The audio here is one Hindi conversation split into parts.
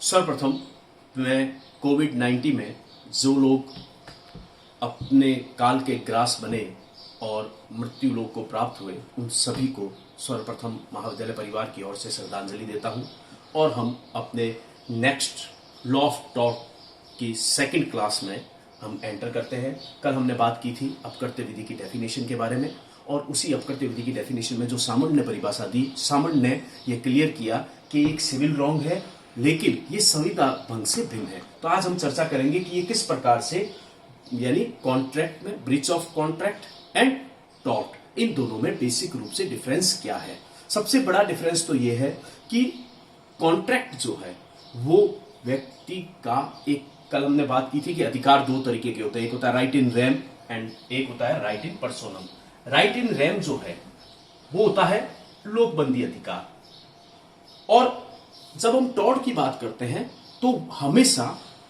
सर्वप्रथम मैं कोविड-19 में जो लोग अपने काल के ग्रास बने और मृत्यु लोक को प्राप्त हुए, उन सभी को सर्वप्रथम महाविद्यालय परिवार की ओर से श्रद्धांजलि देता हूं। और हम अपने नेक्स्ट लॉ ऑफ टॉर्क की सेकंड क्लास में हम एंटर करते हैं। कल हमने बात की थी अपकृत्य विधि की डेफिनेशन के बारे में, और उसी अपकृत्य विधि की डेफिनेशन में जो सामंत ने परिभाषा दी, सामंत ने यह क्लियर किया कि एक सिविल रॉन्ग है लेकिन ये संविदा भंग से भिन्न है। तो आज हम चर्चा करेंगे कि ये किस प्रकार से, यानी कॉन्ट्रैक्ट में breach of contract and tort, इन दोनों में बेसिक रूप से डिफरेंस क्या है। सबसे बड़ा डिफरेंस तो ये है कि कॉन्ट्रैक्ट जो है वो व्यक्ति का एक, कल हमने बात की थी कि अधिकार दो तरीके के होते हैं, एक होता है राइट इन रेम एंड एक होता है right in पर्सोनम। Right in rem जो है वो होता है लोकबंदी अधिकार, और जब हम टॉर्ट की बात करते हैं तो हमेशा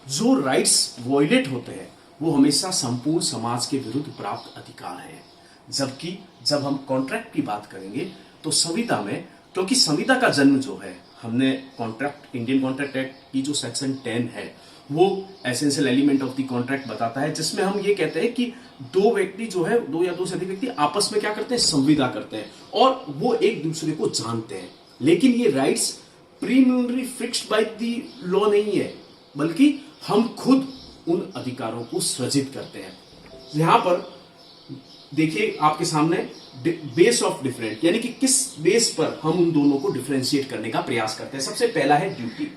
जो राइट्स वॉयलेट होते हैं वो हमेशा संपूर्ण समाज के विरुद्ध प्राप्त अधिकार है। जबकि जब हम कॉन्ट्रैक्ट की बात करेंगे तो संविदा में, क्योंकि संविदा का जन्म जो है, हमने कॉन्ट्रैक्ट, इंडियन कॉन्ट्रैक्ट एक्ट की जो सेक्शन 10 है वो essential element of the contract बताता है, जिसमें हम ये कहते हैं कि दो व्यक्ति जो है, दो या दो से अधिक व्यक्ति आपस में क्या करते हैं, संविदा करते हैं और वो एक दूसरे को जानते हैं। लेकिन ये rights preliminary fixed by the law नहीं है, बल्कि हम खुद उन अधिकारों को सृजित करते हैं। यहां पर देखिए आपके सामने बेस ऑफ डिफरेंट, यानी कि किस बेस पर हम उन दोनों को डिफरेंशिएट करने का प्रयास करते हैं। सबसे पहला है ड्यूटी।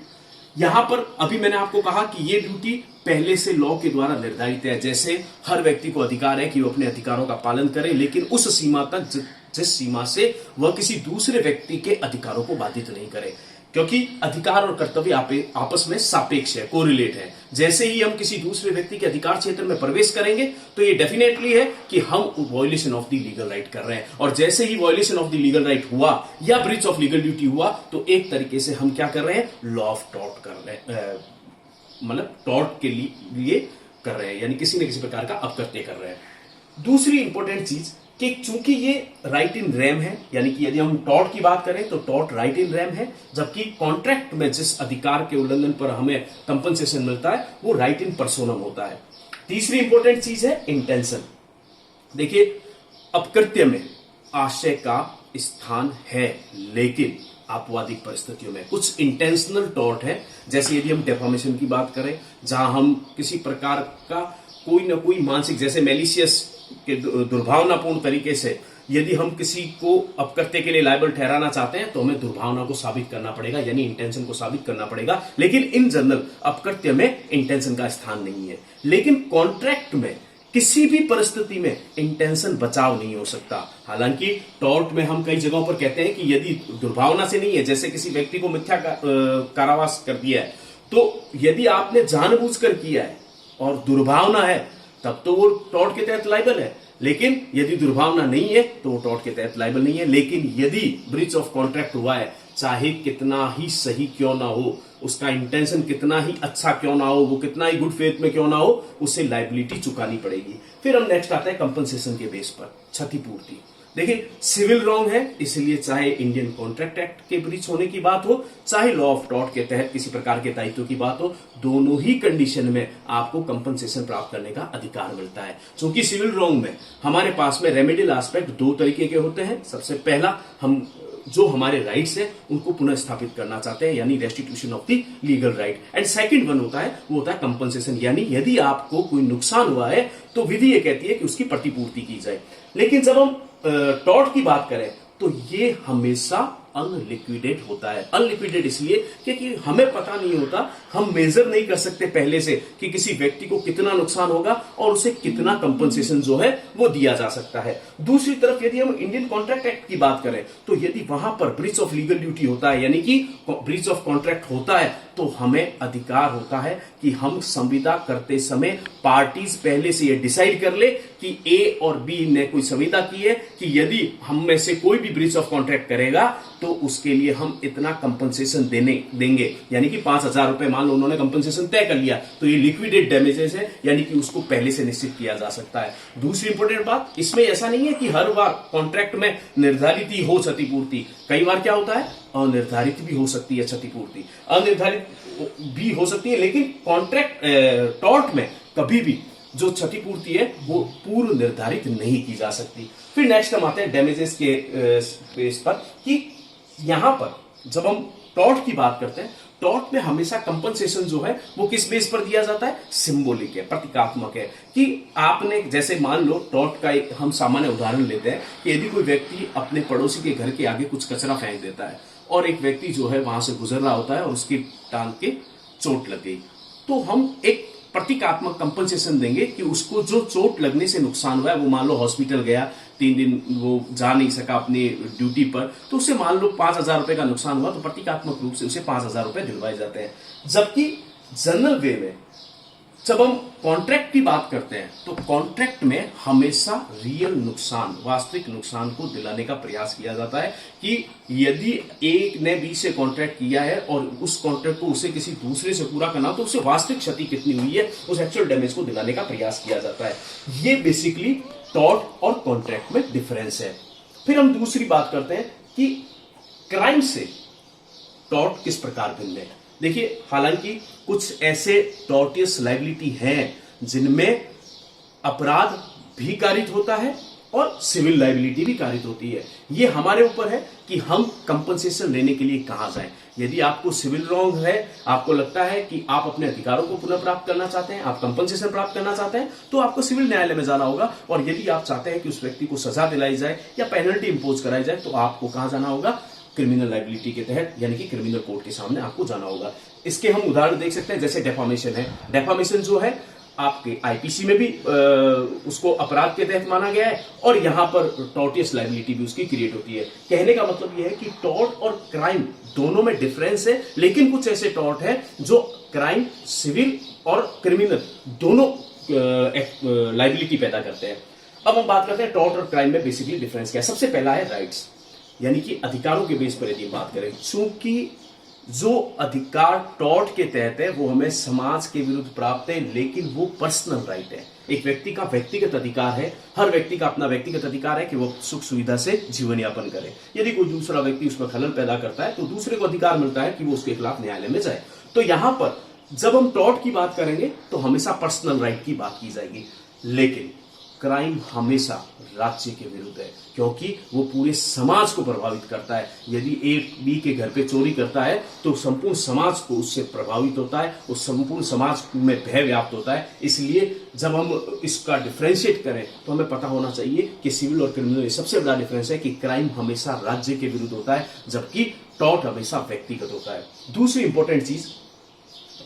यहां पर अभी मैंने आपको कहा कि ये ड्यूटी पहले से लॉ के द्वारा निर्धारित है। जैसे हर व्यक्ति को अधिकार है कि वो अपने अधिकारों का पालन करे, लेकिन उस सीमा तक जिस सीमा से वह किसी दूसरे व्यक्ति के अधिकारों को बाधित नहीं करे, क्योंकि अधिकार और कर्तव्य आपस में सापेक्ष है, कोरिलेट है। जैसे ही हम किसी दूसरे व्यक्ति के अधिकार क्षेत्र में प्रवेश करेंगे तो ये डेफिनेटली है कि हम violation of the legal right कर रहे हैं, और जैसे ही violation of the legal right हुआ या ब्रीच ऑफ लीगल ड्यूटी हुआ तो एक तरीके से हम क्या कर रहे हैं, लॉ ऑफ टॉर्ट कर रहे हैं, मतलब टॉर्ट के लिए कर रहे हैं, यानी किसी न किसी प्रकार का अपकृत्य कर रहे हैं। दूसरी इंपॉर्टेंट चीज कि चूंकि ये राइट इन रेम है, यानी कि यदि हम टॉर्ट की बात करें तो टॉर्ट राइट इन रेम है, जबकि कॉन्ट्रैक्ट में जिस अधिकार के उल्लंघन पर हमें कंपनसेशन मिलता है वो राइट इन पर्सोनम होता है। तीसरी इंपॉर्टेंट चीज है इंटेंशन। देखिए अपकृत्य में आशय का स्थान है, लेकिन आपवादिक परिस्थितियों में कुछ इंटेंशनल टॉर्ट है। जैसे यदि हम डेफामेशन की बात करें, जहां हम किसी प्रकार का कोई ना कोई मानसिक, जैसे मेलिशियस के दुर्भावनापूर्ण तरीके से यदि हम किसी को अपकृत्य के लिए लायबल ठहराना चाहते हैं तो हमें दुर्भावना को साबित करना पड़ेगा, यानी इंटेंशन को साबित करना पड़ेगा। लेकिन इन जनरल अपकृत्य में इंटेंशन का स्थान नहीं है। लेकिन कॉन्ट्रैक्ट में किसी भी परिस्थिति में इंटेंशन बचाव नहीं हो सकता। हालांकि टॉर्ट में हम कई जगहों पर कहते हैं कि यदि दुर्भावना से नहीं है, जैसे किसी व्यक्ति को मिथ्या कारावास कर दिया है, तो यदि आपने जानबूझकर किया है और दुर्भावना है तब तो वो टॉर्ट के तहत लायबल है। लेकिन यदि दुर्भावना नहीं है तो वो टॉर्ट के तहत लायबल नहीं है। लेकिन यदि ब्रीच ऑफ कॉन्ट्रैक्ट हुआ है, चाहे कितना ही सही क्यों ना हो, उसका इंटेंशन कितना ही अच्छा क्यों ना हो, वो कितना ही गुड फेथ में क्यों ना हो, उसे लायबिलिटी चुकानी पड़ेगी। फिर हम नेक्स्ट आते हैं कंपनसेशन के बेस पर क्षतिपूर्ति। देखिए सिविल रॉन्ग है, इसलिए चाहे इंडियन कॉन्ट्रैक्ट एक्ट के ब्रीच होने की बात हो, चाहे लॉ ऑफ टॉर्ट के तहत किसी प्रकार के दायित्व की बात हो, दोनों ही कंडीशन में आपको कंपनसेशन प्राप्त करने का अधिकार मिलता है। क्योंकि सिविल रॉन्ग में हमारे पास में रेमेडियल एस्पेक्ट दो तरीके के होते हैं। सबसे पहला, हम जो हमारे राइट्स हैं उनको पुनः स्थापित करना चाहते हैं, यानी restitution of the legal right. And second one होता है, वो होता है कंपनसेशन, यानी यदि आपको कोई नुकसान हुआ है तो विधि ये कहती है कि उसकी प्रतिपूर्ति की जाए। लेकिन जब हम टॉर्ट की बात करें तो ये हमेशा अनलिक्विडेट होता है। अनलिक्विडेट इसलिए क्योंकि हमें पता नहीं होता, हम मेजर नहीं कर सकते पहले से कि किसी व्यक्ति को कितना नुकसान होगा और उसे कितना कंपनसेशन जो है वो दिया जा सकता है। दूसरी तरफ यदि हम इंडियन कॉन्ट्रैक्ट एक्ट की बात करें तो यदि वहां पर ब्रीच ऑफ लीगल ड्यूटी होता है, यानी कि ब्रीच ऑफ कॉन्ट्रैक्ट होता है, तो हमें अधिकार होता है कि हम संविदा करते समय पार्टीज पहले से ये डिसाइड कर ले कि ए और बी ने कोई संविदा की है कि यदि हम में से कोई भी ब्रीच ऑफ कॉन्ट्रैक्ट करेगा तो उसके लिए हम इतना कंपनसेशन देंगे, यानी कि 5,000 रुपए मान लो उन्होंने कंपनसेशन तय कर लिया, तो ये लिक्विडेट डैमेजेस है, यानी कि उसको पहले से निश्चित किया जा सकता है। दूसरी इंपॉर्टेंट बात, इसमें ऐसा नहीं है कि हर बार कॉन्ट्रैक्ट में निर्धारित ही हो क्षतिपूर्ति। कई बार क्या होता है, अनिर्धारित भी हो सकती है क्षतिपूर्ति, अनिर्धारित भी हो सकती है, लेकिन कॉन्ट्रैक्ट टॉर्ट में कभी भी जो क्षतिपूर्ति है वो पूर्व निर्धारित नहीं की जा सकती। फिर नेक्स्ट हम आते हैं डैमेजेस के बेस पर कि यहां पर जब हम टॉर्ट की बात करते हैं, टॉर्ट में हमेशा कंपनसेशन जो है वो किस बेस पर दिया जाता है, सिंबॉलिक है, प्रतीकात्मक है। कि आपने जैसे मान लो टॉर्ट का एक हम सामान्य उदाहरण लेते हैं कि यदि कोई व्यक्ति अपने पड़ोसी के घर के आगे कुछ कचरा फेंक देता है और एक व्यक्ति जो है वहां से गुजर रहा होता है और उसकी टांग के चोट लग गई, तो हम एक प्रतीकात्मक कंपनसेशन देंगे कि उसको जो चोट लगने से नुकसान हुआ है, वो मान लो हॉस्पिटल गया 3 दिन वो जा नहीं सका अपनी ड्यूटी पर, तो उसे मान लो 5,000 रुपए का नुकसान हुआ, तो प्रतीकात्मक रूप से उसे 5,000 रुपए दिलवाए जाते हैं। जबकि जनरल वे में जब हम कॉन्ट्रैक्ट की बात करते हैं तो कॉन्ट्रैक्ट में हमेशा रियल नुकसान, वास्तविक नुकसान को दिलाने का प्रयास किया जाता है कि यदि एक ने बी से कॉन्ट्रैक्ट किया है और उस कॉन्ट्रैक्ट को उसे किसी दूसरे से पूरा करना हो तो उसे वास्तविक क्षति कितनी हुई है उस एक्चुअल डैमेज को दिलाने का प्रयास किया जाता है। ये बेसिकली टॉर्ट और कॉन्ट्रैक्ट में डिफरेंस है। फिर हम दूसरी बात करते हैं कि क्राइम से टॉर्ट किस प्रकार भिन्न है। देखिए, हालांकि कुछ ऐसे टॉर्टियस लायबिलिटी हैं जिनमें अपराध भी कारित होता है और सिविल लायबिलिटी भी कारित होती है। ये हमारे ऊपर है कि हम कंपनसेशन लेने के लिए कहां जाएं। यदि आपको सिविल रॉन्ग है, आपको लगता है कि आप अपने अधिकारों को पुनः प्राप्त करना चाहते हैं, आप कंपनसेशन प्राप्त करना चाहते हैं, तो आपको सिविल न्यायालय में जाना होगा। और यदि आप चाहते हैं कि उस व्यक्ति को सजा दिलाई जाए या पेनल्टी इंपोज कराई जाए, तो आपको कहां जाना होगा, क्रिमिनल लायबिलिटी के तहत, यानी कि क्रिमिनल कोर्ट के सामने आपको जाना होगा। इसके हम उदाहरण देख सकते हैं, जैसे डेफामेशन है। डेफामेशन जो है आपके आईपीसी में भी उसको अपराध के तहत माना गया है और यहां पर टॉर्टियस लायबिलिटी भी उसकी क्रिएट होती है। कहने का मतलब यह है कि टॉर्ट और क्राइम दोनों में डिफरेंस है, लेकिन कुछ ऐसे टॉर्ट है जो क्राइम, सिविल और क्रिमिनल दोनों लायबिलिटी पैदा करते हैं। अब हम बात करते हैं टॉर्ट और क्राइम में बेसिकली डिफरेंस क्या है। सबसे पहला है राइट्स, यानी कि अधिकारों के बेस पर यदि बात करें, चूंकि जो अधिकार टॉर्ट के तहत है वो हमें समाज के विरुद्ध प्राप्त है, लेकिन वो पर्सनल राइट है, एक व्यक्ति का व्यक्तिगत अधिकार है। हर व्यक्ति का अपना व्यक्तिगत अधिकार है कि वो सुख सुविधा से जीवन यापन करे। यदि कोई दूसरा व्यक्ति उसमें खलल पैदा करता है तो दूसरे को अधिकार मिलता है कि वो उसके खिलाफ न्यायालय में जाए। तो यहां पर जब हम टॉर्ट की बात करेंगे तो हमेशा पर्सनल राइट की बात की जाएगी, लेकिन क्राइम हमेशा राज्य के विरुद्ध है, क्योंकि वो पूरे समाज को प्रभावित करता है। यदि एक बी के घर पे चोरी करता है तो संपूर्ण समाज को उससे प्रभावित होता है, उस संपूर्ण समाज में भय व्याप्त होता है। इसलिए जब हम इसका डिफरेंशिएट करें तो हमें पता होना चाहिए कि सिविल और क्रिमिनल में सबसे बड़ा डिफरेंस है कि क्राइम हमेशा राज्य के विरुद्ध होता है, जबकि टॉर्ट हमेशा व्यक्तिगत होता है। दूसरी इंपॉर्टेंट चीज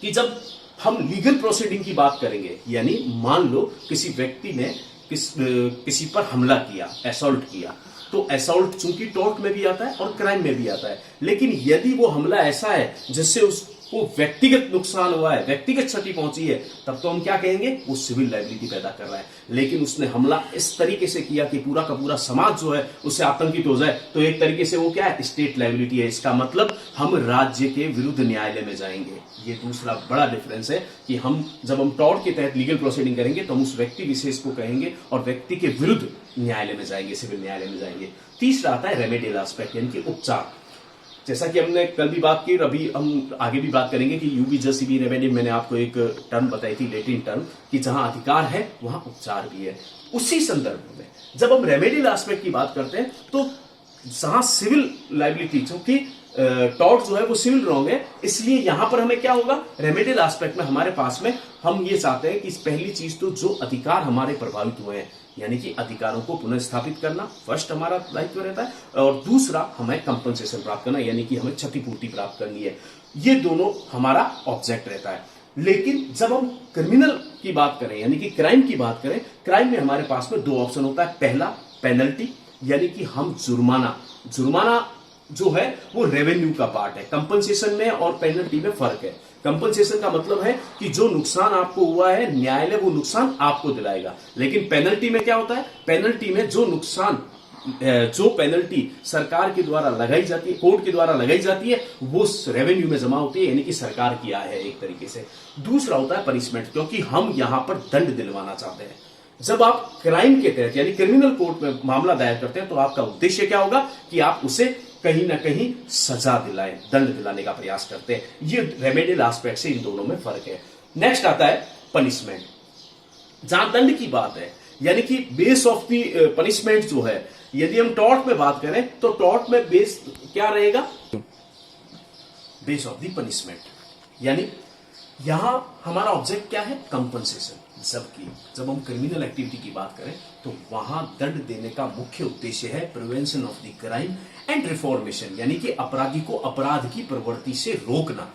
कि जब हम लीगल प्रोसीडिंग की बात करेंगे, यानी मान लो किसी व्यक्ति ने किसी पर हमला किया, असॉल्ट किया, तो असॉल्ट चूंकि टॉर्ट में भी आता है और क्राइम में भी आता है, लेकिन यदि वो हमला ऐसा है जिससे उसको व्यक्तिगत नुकसान हुआ है, व्यक्तिगत क्षति पहुंची है, तब तो हम क्या कहेंगे, वो सिविल लायबिलिटी पैदा कर रहा है। लेकिन उसने हमला इस तरीके से किया कि पूरा का पूरा समाज जो है उससे आतंकित हो जाए, तो एक तरीके से वो क्या है, स्टेट लायबिलिटी है। इसका मतलब हम राज्य के विरुद्ध न्यायालय में जाएंगे। ये दूसरा बड़ा डिफरेंस है कि हम जब हम टॉर्ट के तहत लीगल प्रोसीडिंग करेंगे तो हम उस व्यक्ति विशेष को कहेंगे और व्यक्ति के विरुद्ध न्यायालय में जाएंगे, सिविल न्यायालय में जाएंगे। तीसरा आता है रेमेडियल एस्पेक्ट, यानी कि उपचार। जैसा कि हमने कल भी बात की, अभी हम आगे भी बात करेंगे कि यूबी जस्ट बी रेमेडी, मैंने आपको एक टर्म बताई थी, लैटिन टर्म, कि जहां अधिकार है वहां उपचार भी है। उसी संदर्भ में जब हम रेमेडियल एस्पेक्ट की बात करते हैं तो जहां सिविल लायबिलिटी, क्योंकि टॉर्ट जो है वो सिविल रॉन्ग है, इसलिए यहां पर हमें क्या होगा, रेमेडियल एस्पेक्ट में हमारे पास में हम ये चाहते हैं कि पहली चीज तो जो अधिकार हमारे प्रभावित हुए हैं, यानी कि अधिकारों को पुनः स्थापित करना फर्स्ट हमारा दायित्व रहता है, और दूसरा हमें कंपनसेशन प्राप्त करना, यानी कि हमें क्षतिपूर्ति प्राप्त करनी है। ये दोनों हमारा ऑब्जेक्ट रहता है। लेकिन जब हम क्रिमिनल की बात करें, यानी कि क्राइम की बात करें, क्राइम में हमारे पास में 2 ऑप्शन होता है। पहला पेनल्टी, यानी कि हम जुर्माना जो है वो रेवेन्यू का पार्ट है। कंपनसेशन में और पेनल्टी में फर्क है। कंपनसेशन का मतलब है कि जो नुकसान आपको हुआ है न्यायालय वो नुकसान आपको दिलाएगा, लेकिन पेनल्टी में क्या होता है, पेनल्टी में जो पेनल्टी सरकार के द्वारा लगाई जाती है, कोर्ट के द्वारा लगाई जाती है, वो रेवेन्यू में जमा होती है, यानी कि सरकार की आय है एक तरीके से। दूसरा होता है पनिशमेंट, क्योंकि हम यहां पर दंड दिलवाना चाहते हैं। जब आप क्राइम के तहत यानी क्रिमिनल कोर्ट में मामला दायर करते हैं तो आपका उद्देश्य क्या होगा कि आप उसे कहीं ना कहीं सजा दिलाए, दंड दिलाने का प्रयास करते हैं। ये रेमेडियल एस्पेक्ट से इन दोनों में फर्क है। नेक्स्ट आता है पनिशमेंट। जहां दंड की बात है, यानी कि बेस ऑफ द पनिशमेंट जो है, यदि हम टॉर्ट में बात करें तो टॉर्ट में बेस क्या रहेगा? बेस ऑफ द पनिशमेंट, यानी यहां हमारा ऑब्जेक्ट क्या है? कंपनसेशन। जबकि जब हम क्रिमिनल एक्टिविटी की बात करें तो वहां दंड देने का मुख्य उद्देश्य है prevention of the crime and reformation, यानी कि अपराधी को अपराध की प्रवृत्ति से रोकना।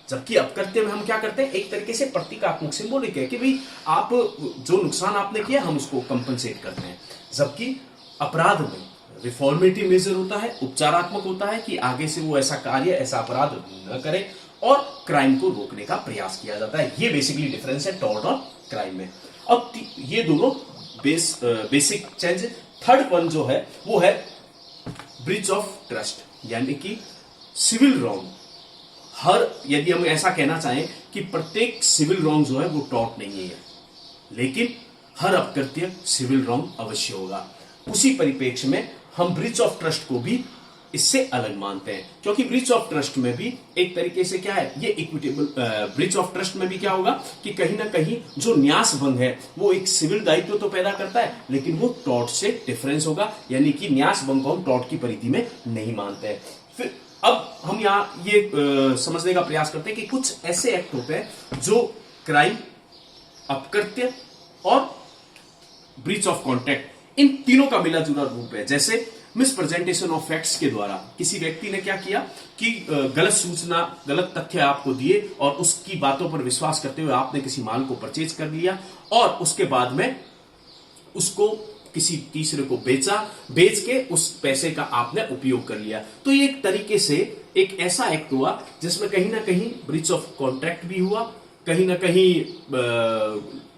जबकि अपकृत्य में हम क्या करते हैं? एक तरीके से प्रतीकात्मक सिंबॉलिक है कि भाई आप जो नुकसान आपने किया हम उसको कंपनसेट करते हैं। जबकि अपराध में रिफॉर्मेटिव मेजर होता है, उपचारात्मक होता है कि आगे से वो ऐसा कार्य, ऐसा अपराध न करे और क्राइम को रोकने का प्रयास किया जाता है। ये बेसिकली डिफरेंस है टॉर्ट और क्राइम में। अब ये दोनों बेसिक चेंज। थर्ड वन जो है वो है ब्रीच ऑफ ट्रस्ट, यानी कि सिविल रॉन्ग। यदि हम ऐसा कहना चाहें कि प्रत्येक सिविल रॉन्ग जो है वो टॉर्ट नहीं है, लेकिन हर अपकृत्य सिविल रॉन्ग अवश्य होगा। उसी परिप्रेक्ष्य में हम ब्रीच ऑफ ट्रस्ट को भी इससे अलग मानते हैं, क्योंकि ब्रीच ऑफ ट्रस्ट में भी एक तरीके से क्या है, ये इक्विटेबल। ब्रीच ऑफ ट्रस्ट में भी क्या होगा कि कहीं ना कहीं जो न्यास भंग है वो एक सिविल दायित्व तो पैदा करता है, लेकिन वो टॉर्ट से डिफरेंस होगा, यानी कि न्यास भंग को हम टॉर्ट की परिधि में नहीं मानते हैं। फिर अब हम यहाँ ये समझने का प्रयास करते हैं कि कुछ ऐसे एक्ट होते हैं जो क्राइम, अपकृत्य और ब्रीच ऑफ कॉन्ट्रैक्ट, इन तीनों का मिला जुला रूप है। जैसे मिसप्रेजेंटेशन ऑफ फैक्ट्स के द्वारा किसी व्यक्ति ने क्या किया कि गलत सूचना, गलत तथ्य आपको दिए और उसकी बातों पर विश्वास करते हुए आपने किसी माल को परचेज कर लिया और उसके बाद में उसको किसी तीसरे को बेच के उस पैसे का आपने उपयोग कर लिया। तो ये एक तरीके से एक ऐसा एक्ट हुआ जिसमें कहीं ना कहीं ब्रीच ऑफ कॉन्ट्रैक्ट भी हुआ, कहीं ना कहीं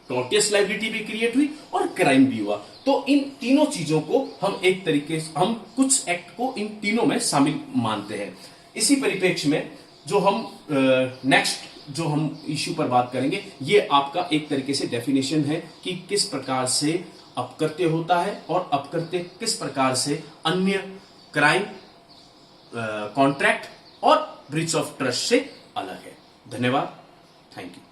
टॉर्टियस लायबिलिटी भी क्रिएट हुई और क्राइम भी हुआ। तो इन तीनों चीजों को हम एक तरीके से, हम कुछ एक्ट को इन तीनों में शामिल मानते हैं। इसी परिप्रेक्ष्य में जो हम नेक्स्ट जो हम इश्यू पर बात करेंगे, ये आपका एक तरीके से डेफिनेशन है कि किस प्रकार से अपकृत्य होता है और अपकृत्य किस प्रकार से अन्य क्राइम, कॉन्ट्रैक्ट और ब्रीच ऑफ ट्रस्ट से अलग है। धन्यवाद, थैंक यू।